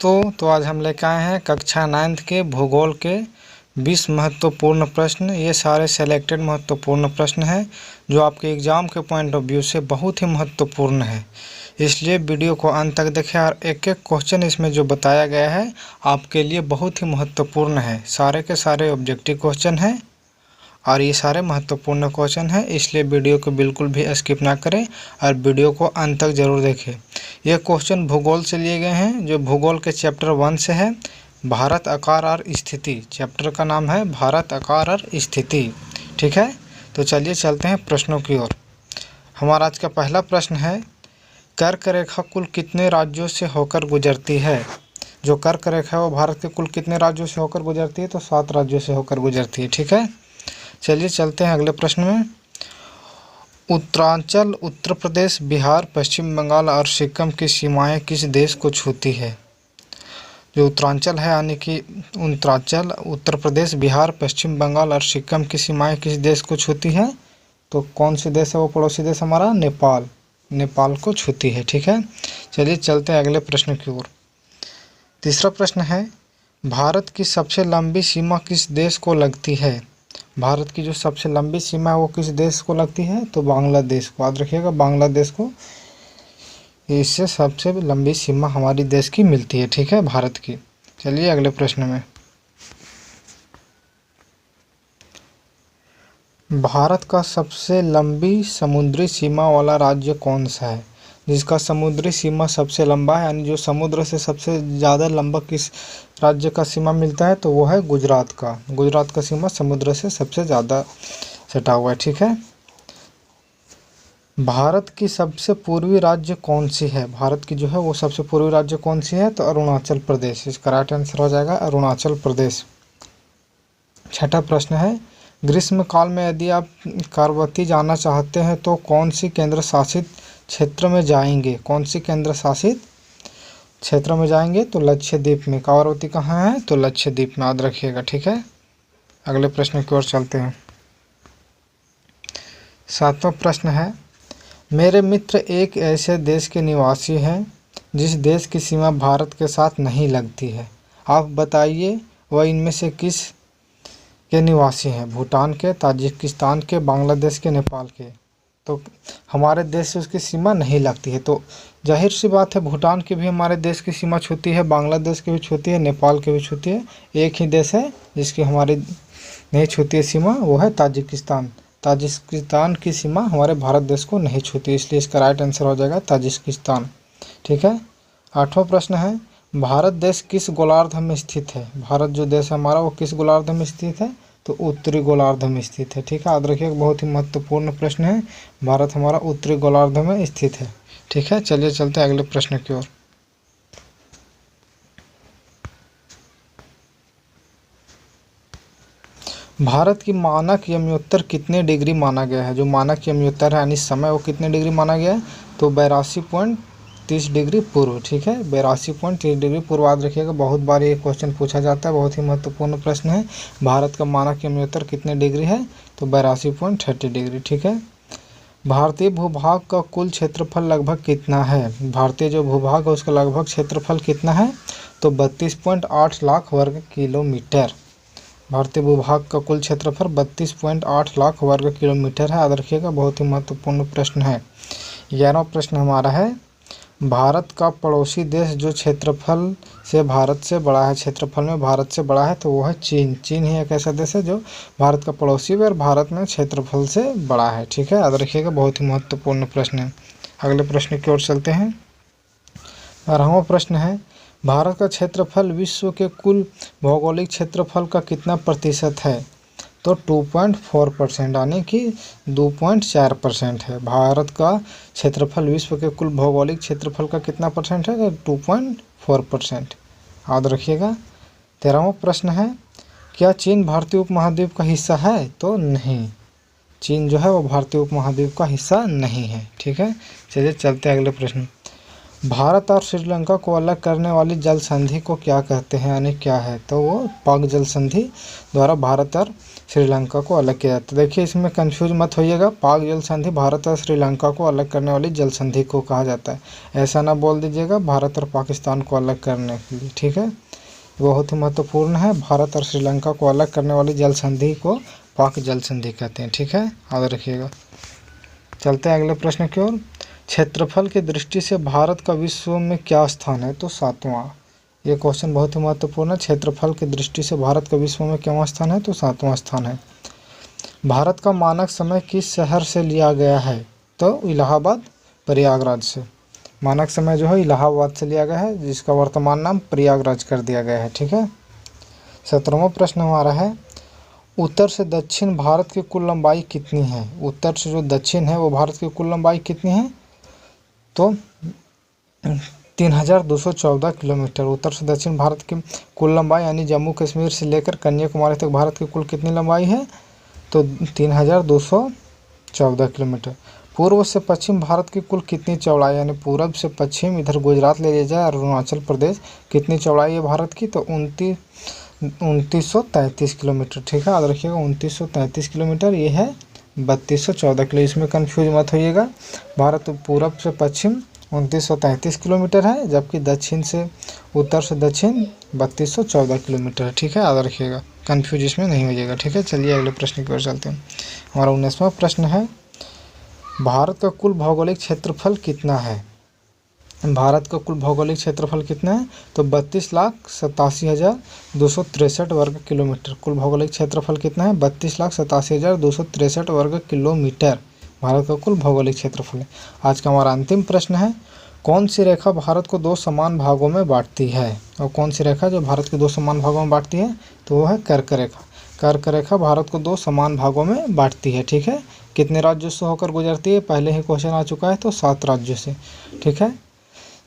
तो आज हम लेकर आए हैं कक्षा 9th के भूगोल के 20 महत्वपूर्ण प्रश्न। ये सारे सेलेक्टेड महत्वपूर्ण प्रश्न हैं जो आपके एग्ज़ाम के पॉइंट ऑफ व्यू से बहुत ही महत्वपूर्ण है, इसलिए वीडियो को अंत तक देखें और एक एक क्वेश्चन इसमें जो बताया गया है आपके लिए बहुत ही महत्वपूर्ण है। सारे के सारे ऑब्जेक्टिव क्वेश्चन हैं और ये सारे महत्वपूर्ण क्वेश्चन हैं, इसलिए वीडियो को बिल्कुल भी स्किप ना करें और वीडियो को अंत तक ज़रूर देखें। ये क्वेश्चन भूगोल से लिए गए हैं जो भूगोल के चैप्टर 1 से है। भारत आकार और स्थिति, चैप्टर का नाम है भारत आकार और स्थिति। ठीक है, तो चलिए चलते हैं प्रश्नों की ओर। हमारा आज का पहला प्रश्न है, कर्क रेखा कुल कितने राज्यों से होकर गुजरती है? जो कर्क रेखा है वो भारत के कुल कितने राज्यों से होकर गुजरती है? तो 7 राज्यों से होकर गुजरती है। ठीक है, चलिए चलते हैं अगले प्रश्न में। उत्तरांचल, उत्तर प्रदेश, बिहार, पश्चिम बंगाल और सिक्किम की सीमाएं किस देश को छूती है? जो उत्तरांचल है यानी कि उत्तरांचल, उत्तर प्रदेश, बिहार, पश्चिम बंगाल और सिक्किम की सीमाएं किस देश को छूती है? तो कौन सी देश है वो? पड़ोसी देश हमारा नेपाल, नेपाल को छूती है। ठीक है, चलिए चलते हैं अगले प्रश्न की ओर। तीसरा प्रश्न है, भारत की सबसे लंबी सीमा किस देश को लगती है? भारत की जो सबसे लंबी सीमा है वो किस देश को लगती है? तो बांग्लादेश को। याद रखिएगा, बांग्लादेश को इससे सबसे लंबी सीमा हमारी देश की मिलती है। ठीक है, भारत की। चलिए अगले प्रश्न में। भारत का सबसे लंबी समुद्री सीमा वाला राज्य कौन सा है? जिसका समुद्री सीमा सबसे लंबा है, यानी जो समुद्र से सबसे ज़्यादा लंबा किस राज्य का सीमा मिलता है? तो वो है गुजरात का। गुजरात का सीमा समुद्र से सबसे ज़्यादा सटा हुआ है। ठीक है, भारत की सबसे पूर्वी राज्य कौन सी है? भारत की जो है वो सबसे पूर्वी राज्य कौन सी है? तो अरुणाचल प्रदेश। इसका राइट आंसर हो जाएगा अरुणाचल प्रदेश। छठा प्रश्न है, ग्रीष्म काल में यदि आप कारवती जाना चाहते हैं तो कौन सी केंद्र शासित क्षेत्र में जाएंगे? कौन सी केंद्र शासित क्षेत्र में जाएंगे? तो लक्षद्वीप में। कारवती कहाँ है? तो लक्षद्वीप में। याद रखिएगा। ठीक है, अगले प्रश्न की ओर चलते हैं। 7वां प्रश्न है, मेरे मित्र एक ऐसे देश के निवासी हैं जिस देश की सीमा भारत के साथ नहीं लगती है। आप बताइए वह इनमें से किस के निवासी हैं? भूटान के, ताजिकिस्तान के, बांग्लादेश के, नेपाल के। तो हमारे देश से उसकी सीमा नहीं लगती है, तो जाहिर सी बात है भूटान की भी हमारे देश की सीमा छूती है, बांग्लादेश की भी छूती है, नेपाल की भी छूती है। एक ही देश है जिसकी हमारी नहीं छूती है सीमा, वो है ताजिकिस्तान। ताजिकिस्तान की सीमा हमारे भारत देश को नहीं छूती, इसलिए इसका राइट आंसर हो जाएगा ताजिकिस्तान। ठीक है, 8वां प्रश्न है, भारत देश किस गोलार्ध में स्थित है? भारत जो देश है हमारा वो किस गोलार्ध में स्थित है? तो उत्तरी गोलार्ध में स्थित है। ठीक है, याद रखिए, बहुत ही महत्वपूर्ण प्रश्न है। भारत हमारा उत्तरी गोलार्ध में स्थित है। ठीक है, चलिए चलते हैं अगले प्रश्न की ओर। भारत की मानक यमोत्तर कितने डिग्री माना गया है? जो मानक यमोत्तर है यानी समय, वो कितने डिग्री माना गया है? तो 82.30 डिग्री पूर्व। ठीक है, 82.30 डिग्री पूर्व। याद रखिएगा, बहुत बार ये क्वेश्चन पूछा जाता है, बहुत ही महत्वपूर्ण प्रश्न है। भारत का मानक यमोत्तर कितने डिग्री है? तो 82.30 डिग्री। ठीक है, भारतीय भूभाग का कुल क्षेत्रफल लगभग कितना है? भारतीय जो भूभाग है उसका लगभग क्षेत्रफल कितना है? तो 32.8 लाख वर्ग किलोमीटर। भारतीय भूभाग का कुल क्षेत्रफल 32.8 लाख वर्ग किलोमीटर है। याद रखिएगा, बहुत ही महत्वपूर्ण प्रश्न है। 11वां प्रश्न हमारा है, भारत का पड़ोसी देश जो क्षेत्रफल से भारत से बड़ा है, क्षेत्रफल में भारत से बड़ा है, तो वो है चीन। चीन ही एक ऐसा देश है जो भारत का पड़ोसी है और भारत में क्षेत्रफल से बड़ा है। ठीक है, याद रखिएगा, बहुत ही महत्वपूर्ण प्रश्न है। अगले प्रश्न की ओर चलते हैं। 12वां प्रश्न है, भारत का क्षेत्रफल विश्व के कुल भौगोलिक क्षेत्रफल का कितना प्रतिशत है? तो 2.4%, यानी कि 2.4% है। भारत का क्षेत्रफल विश्व के कुल भौगोलिक क्षेत्रफल का कितना परसेंट है? 2.4%। याद रखिएगा। 13वां प्रश्न है, क्या चीन भारतीय उपमहाद्वीप का हिस्सा है? तो नहीं, चीन जो है वो भारतीय उपमहाद्वीप का हिस्सा नहीं है। ठीक है, चलिए चलते हैं अगले प्रश्न। भारत और श्रीलंका को अलग करने वाली जल संधि को क्या कहते हैं, यानी क्या है, तो वो पाक जल संधि द्वारा भारत और श्रीलंका को अलग किया जाता है। देखिए इसमें कंफ्यूज मत होइएगा, पाक जल संधि भारत और श्रीलंका को अलग करने वाली जल संधि को कहा जाता है। ऐसा ना बोल दीजिएगा भारत और पाकिस्तान को अलग करने के लिए, ठीक है। बहुत ही महत्वपूर्ण है, भारत और श्रीलंका को अलग करने वाली जल संधि को पाक जल संधि कहते हैं, ठीक है, याद रखिएगा। चलते हैं अगले प्रश्न की ओर। क्षेत्रफल की दृष्टि से भारत का विश्व में क्या स्थान है, तो 7वां। ये क्वेश्चन बहुत ही महत्वपूर्ण है। क्षेत्रफल की दृष्टि से भारत का विश्व में क्या स्थान है, तो 7वां स्थान है। भारत का मानक समय किस शहर से लिया गया है, तो इलाहाबाद प्रयागराज से। मानक समय जो है इलाहाबाद से लिया गया है, जिसका वर्तमान नाम प्रयागराज कर दिया गया है, ठीक है। 17वां प्रश्न हमारा है, उत्तर से दक्षिण भारत की कुल लंबाई कितनी है। उत्तर से जो दक्षिण है वो भारत की कुल लंबाई कितनी है, तो 3214 किलोमीटर। उत्तर से दक्षिण भारत की कुल लंबाई यानी जम्मू कश्मीर से लेकर कन्याकुमारी तक भारत की कुल कितनी लंबाई है, तो 3214 किलोमीटर। पूर्व से पश्चिम भारत की कुल कितनी चौड़ाई, यानी पूरब से पश्चिम इधर गुजरात ले लिया जाए और अरुणाचल प्रदेश, कितनी चौड़ाई है भारत की, तो 2933 किलोमीटर, ठीक है, याद रखिएगा 2933 किलोमीटर। ये है 3214 किलो, इसमें कन्फ्यूज मत होइएगा। भारत पूरब से पश्चिम 2933 किलोमीटर है, जबकि दक्षिण से उत्तर से दक्षिण 3214 किलोमीटर है, ठीक है, याद रखिएगा, कन्फ्यूज इसमें नहीं होइएगा, ठीक है। चलिए अगले प्रश्न की ओर चलते हैं। हमारा 19वां प्रश्न है, भारत का कुल भौगोलिक क्षेत्रफल कितना है। भारत का कुल भौगोलिक क्षेत्रफल कितना है, तो 32,87,263 वर्ग किलोमीटर। कुल भौगोलिक क्षेत्रफल कितना है, 32,87,263 वर्ग किलोमीटर भारत का कुल भौगोलिक क्षेत्रफल है। आज का हमारा अंतिम प्रश्न है, कौन सी रेखा भारत को 2 समान भागों में बांटती है, और कौन सी रेखा जो भारत को 2 समान भागों में बांटती है, तो वो है कर्क रेखा। कर्क रेखा भारत को 2 समान भागों में बांटती है, ठीक है। कितने राज्यों से होकर गुजरती है, पहले ही क्वेश्चन आ चुका है, तो 7 राज्यों से, ठीक है।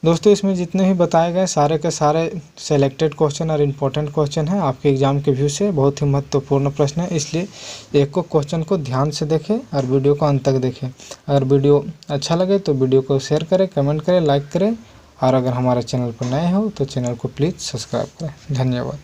दोस्तों इसमें जितने भी बताए गए सारे के सारे सेलेक्टेड क्वेश्चन और इम्पोर्टेंट क्वेश्चन हैं आपके एग्जाम के व्यू से, बहुत ही महत्वपूर्ण प्रश्न है, इसलिए एक को क्वेश्चन को ध्यान से देखें और वीडियो को अंत तक देखें। अगर वीडियो अच्छा लगे तो वीडियो को शेयर करें, कमेंट करें, लाइक करें, और अगर हमारे चैनल पर नए हो तो चैनल को प्लीज़ सब्सक्राइब करें। धन्यवाद।